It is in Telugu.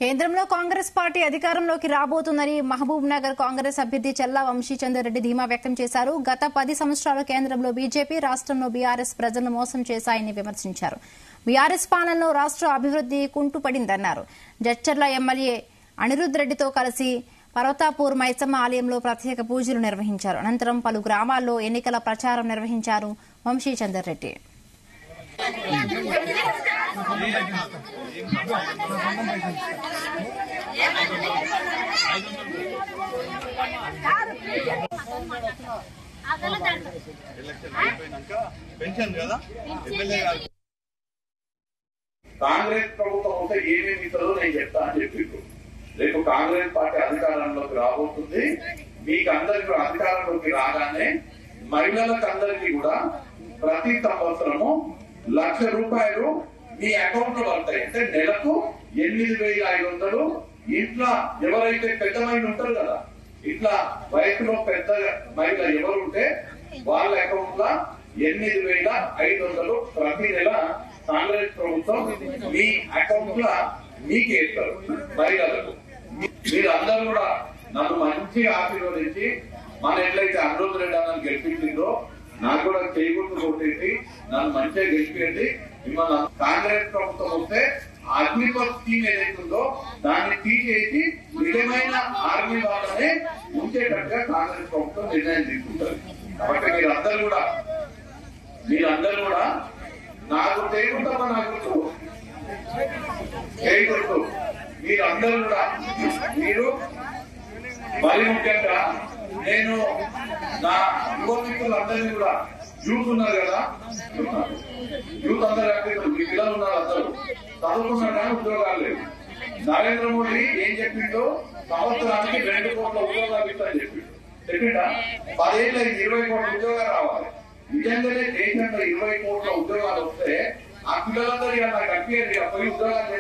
కేంద్రంలో కాంగ్రెస్ పార్టీ అధికారంలోకి రాబోతుందని మహబూబ్ నగర్ కాంగ్రెస్ అభ్యర్థి చల్లా వంశీచందర్ రెడ్డి ధీమా వ్యక్తం చేశారు. గత 10 సంవత్సరాలు కేంద్రంలో బీజేపీ, రాష్ట్రంలో బీఆర్ఎస్ ప్రజలను మోసం చేశాయని విమర్శించారు. బీఆర్ఎస్ పాలనలో రాష్ట్ర అభివృద్ధి కుంటుపడిందన్నారు. జడ్చర్ల ఎమ్మెల్యే అనిరుద్ రెడ్డితో కలిసి పర్వతాపూర్ మైసమ్మ ఆలయంలో ప్రత్యేక పూజలు నిర్వహించారు. అనంతరం పలు గ్రామాల్లో ఎన్నికల ప్రచారం నిర్వహించారు వంశీచందర్ రెడ్డి. కాంగ్రెస్ ప్రభుత్వం ఉంటే ఏమేమి ఇస్తుందో నేను చెప్తా అని చెప్పిండు. రేపు కాంగ్రెస్ పార్టీ అధికారంలోకి రాబోతుంది. మీకు అందరికి అధికారంలోకి రాగానే మహిళలకు అందరికీ కూడా ప్రతి సంవత్సరము ₹1,00,000 మీ అకౌంట్ లో పడతాయి. అంటే నెలకు 8,500. ఇంట్లో ఎవరైతే పెద్ద మహిళ ఉంటారు కదా, ఇట్లా వయసులో పెద్ద మహిళ ఎవరు ఉంటే వాళ్ళ అకౌంట్ లో 8,500 ప్రతి నెల కాంగ్రెస్ ప్రభుత్వం మీ అకౌంట్ లో మీకేస్తారు మహిళలకు. మీరు అందరూ కూడా నన్ను మంచిగా ఆశీర్వదించి మన ఎట్లయితే అనిరుద్ రెడ్డి అన్నని గెలిపించిందో నాకు కూడా చేయగుర్తు కొట్టేసి నన్ను మంచిగా గెలిపించండి. మిమ్మల్ని కాంగ్రెస్ ప్రభుత్వం వస్తే అగ్నిపత్ స్కీమ్ ఏదైతుందో దాన్ని తీసేసి నిజమైన ఆర్మీ వాళ్ళనే ఉంచేటట్టుగా కాంగ్రెస్ ప్రభుత్వం నిర్ణయం తీసుకుంటారు. కాబట్టి మీరందరూ కూడా నాకు చేయకుంటామా నాకు చేయకూడదు. మీరందరూ కూడా మీరు మరి ముఖ్యంగా నేను నా యువ మిత్రులందరినీ కూడా యూత్ ఉన్నారు కదా, యూత్ అందరూ మీ పిల్లలు ఉన్నారు, అందరూ చదువుకున్నారు కానీ ఉద్యోగాలు లేవు. నరేంద్ర మోడీ ఏం చెప్పిండో సంవత్సరానికి 2 కోట్ల ఉద్యోగాలు ఇస్తారని చెప్పిండా. 10 ఏళ్ళ 20 కోట్ల ఉద్యోగాలు రావాలి. నిజంగానే దేశంలో 20 కోట్ల ఉద్యోగాలు వస్తే ఆ పిల్లలందరూ నాకు అనిపించారు పోయి ఉద్యోగాలు